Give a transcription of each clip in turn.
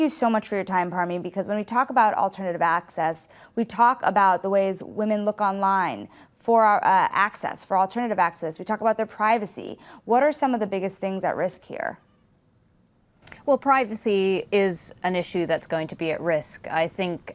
Thank you so much for your time, Parmy, because when we talk about alternative access, we talk about the ways women look online for access, for alternative access. We talk about their privacy. What are some of the biggest things at risk here? Well, privacy is an issue that's going to be at risk. I think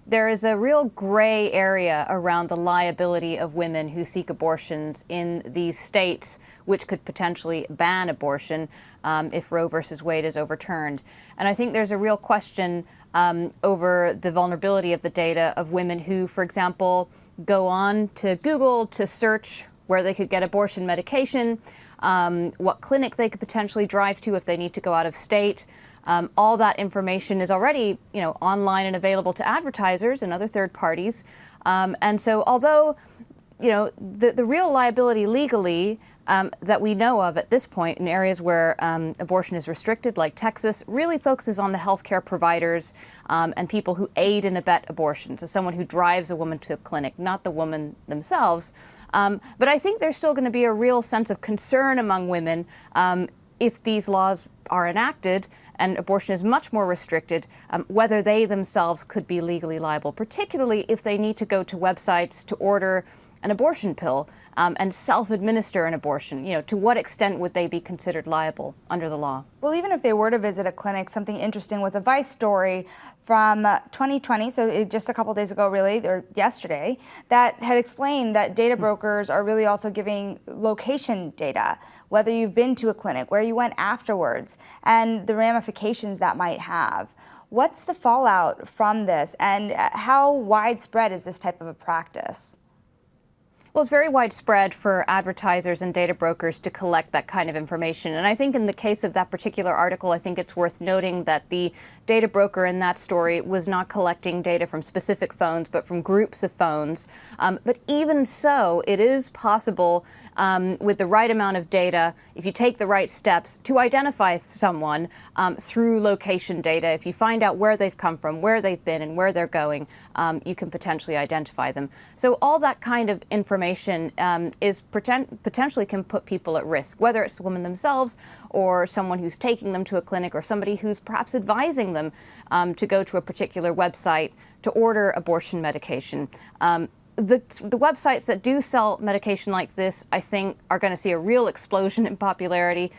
there is a real gray area around the liability of women who seek abortions in these states, which could potentially ban abortion if Roe versus Wade is overturned. And I think there's a real question over the vulnerability of the data of women who, for example, go on to Google to search where they could get abortion medication, what clinic they could potentially drive to if they need to go out of state. All that information is already, online and available to advertisers and other third parties. And so although, the real liability legally that we know of at this point in areas where abortion is restricted, like Texas, really focuses on the healthcare providers and people who aid and abet abortion. So someone who drives a woman to a clinic, not the woman themselves. But I think there's still going to be a real sense of concern among women if these laws are enacted and abortion is much more restricted, whether they themselves could be legally liable, particularly if they need to go to websites to order an abortion pill and self-administer an abortion. To what extent would they be considered liable under the law? Well, even if they were to visit a clinic, something interesting was a Vice story from 2020, so just a couple days ago, really, or yesterday, that had explained that data brokers are really also giving location data, whether you've been to a clinic, where you went afterwards, and the ramifications that might have. What's the fallout from this, and how widespread is this type of a practice? Well, it's very widespread for advertisers and data brokers to collect that kind of information. And I think in the case of that particular article, I think it's worth noting that the data broker in that story was not collecting data from specific phones, but from groups of phones. But even so, it is possible with the right amount of data, if you take the right steps to identify someone through location data, if you find out where they've come from, where they've been, and where they're going, you can potentially identify them. So all that kind of information is potentially can put people at risk, whether it's the women themselves or someone who's taking them to a clinic or somebody who's perhaps advising them to go to a particular website to order abortion medication. The websites that do sell medication like this, I think, are going to see a real explosion in popularity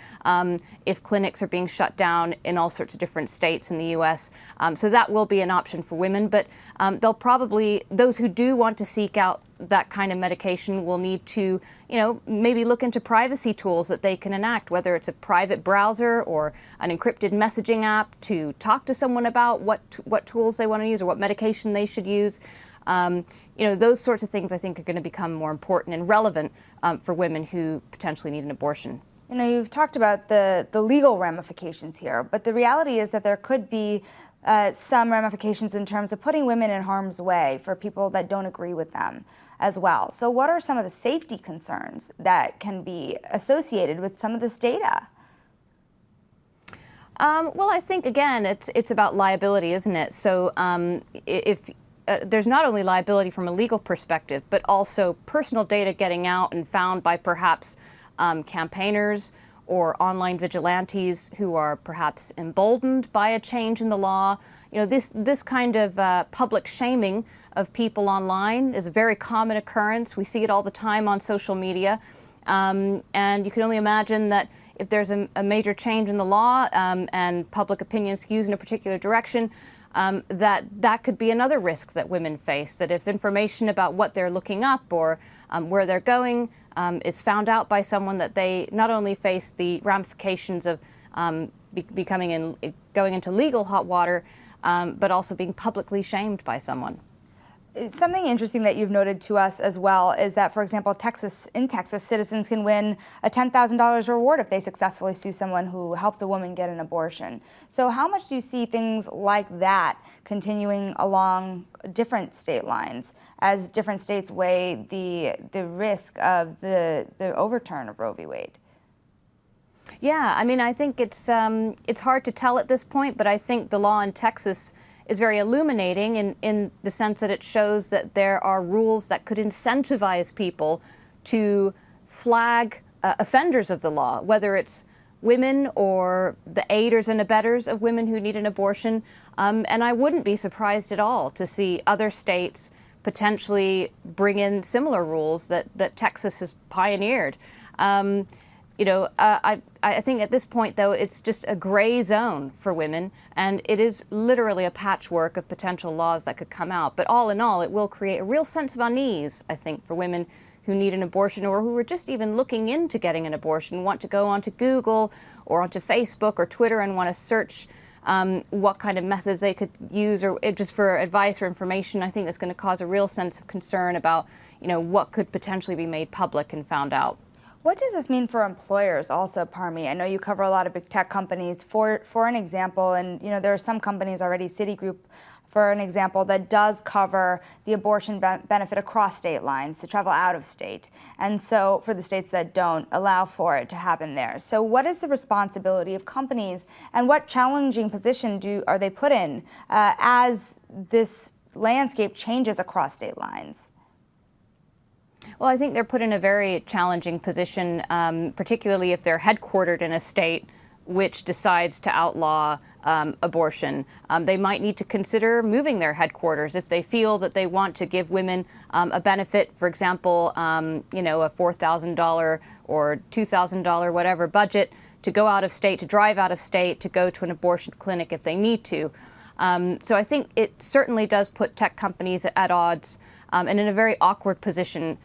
if clinics are being shut down in all sorts of different states in the U.S. So that will be an option for women. But they'll probably, those who do want to seek out that kind of medication will need to, maybe look into privacy tools that they can enact, whether it's a private browser or an encrypted messaging app to talk to someone about what tools they want to use or what medication they should use. Those sorts of things I think are going to become more important and relevant for women who potentially need an abortion. You've talked about the legal ramifications here, but the reality is that there could be some ramifications in terms of putting women in harm's way for people that don't agree with them as well. So what are some of the safety concerns that can be associated with some of this data? Well, I think, again, it's about liability, isn't it? So if there's not only liability from a legal perspective, but also personal data getting out and found by perhaps campaigners or online vigilantes who are perhaps emboldened by a change in the law. This kind of public shaming of people online is a very common occurrence. We see it all the time on social media. And you can only imagine that if there's a major change in the law and public opinion skews in a particular direction, that could be another risk that women face, that if information about what they're looking up or where they're going is found out by someone, that they not only face the ramifications of going into legal hot water, but also being publicly shamed by someone. Something interesting that you've noted to us as well is that, for example, in Texas, citizens can win a $10,000 reward if they successfully sue someone who helped a woman get an abortion. So how much do you see things like that continuing along different state lines as different states weigh the risk of the overturn of Roe v. Wade? Yeah, I think it's hard to tell at this point, but I think the law in Texas is very illuminating in the sense that it shows that there are rules that could incentivize people to flag offenders of the law, whether it's women or the aiders and abettors of women who need an abortion. And I wouldn't be surprised at all to see other states potentially bring in similar rules that Texas has pioneered. I think at this point, though, it's just a gray zone for women, and it is literally a patchwork of potential laws that could come out. But all in all, it will create a real sense of unease, I think, for women who need an abortion or who are just even looking into getting an abortion, want to go onto Google or onto Facebook or Twitter and want to search what kind of methods they could use or just for advice or information. I think that's going to cause a real sense of concern about, what could potentially be made public and found out. What does this mean for employers also, Parmy? I know you cover a lot of big tech companies. For an example, and there are some companies already, Citigroup, for an example, that does cover the abortion benefit across state lines to travel out of state. And so for the states that don't allow for it to happen there. So what is the responsibility of companies, and what challenging position are they put in as this landscape changes across state lines? Well, I think they're put in a very challenging position, particularly if they're headquartered in a state which decides to outlaw abortion. They might need to consider moving their headquarters if they feel that they want to give women a benefit, for example, a $4,000 or $2,000, whatever budget to go out of state, to drive out of state, to go to an abortion clinic if they need to. So I think it certainly does put tech companies at odds and in a very awkward position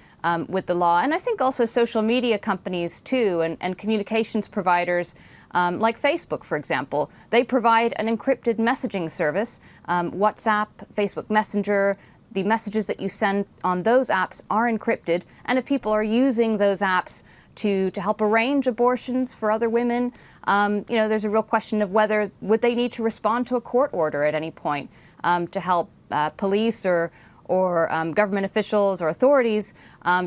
with the law. And I think also social media companies too, and communications providers like Facebook, for example. They provide an encrypted messaging service, WhatsApp, Facebook Messenger. The messages that you send on those apps are encrypted. And if people are using those apps to help arrange abortions for other women, there's a real question of whether would they need to respond to a court order at any point to help police or government officials or authorities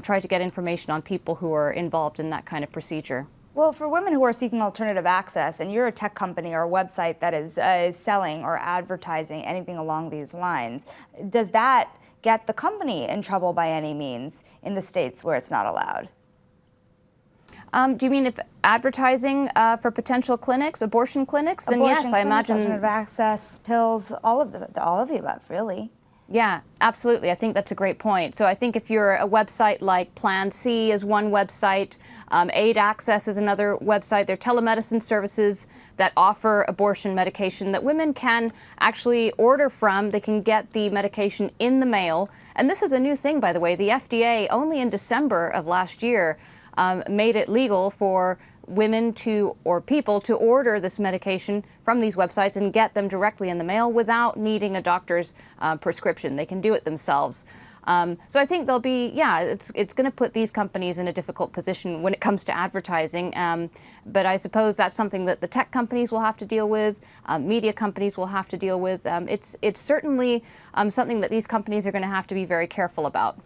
try to get information on people who are involved in that kind of procedure. Well, for women who are seeking alternative access, and you're a tech company or a website that is selling or advertising anything along these lines, does that get the company in trouble by any means in the states where it's not allowed? Do you mean if advertising for potential clinics, abortion clinics? Then yes, I imagine alternative access, pills, all of the above, really. Yeah, absolutely. I think that's a great point. So I think if you're a website like Plan C is one website, Aid Access is another website. They're telemedicine services that offer abortion medication that women can actually order from. They can get the medication in the mail. And this is a new thing, by the way. The FDA, only in December of last year, made it legal for women or people to order this medication from these websites and get them directly in the mail without needing a doctor's prescription. They can do it themselves. So I think they'll be, it's going to put these companies in a difficult position when it comes to advertising. But I suppose that's something that the tech companies will have to deal with, media companies will have to deal with. It's certainly something that these companies are going to have to be very careful about.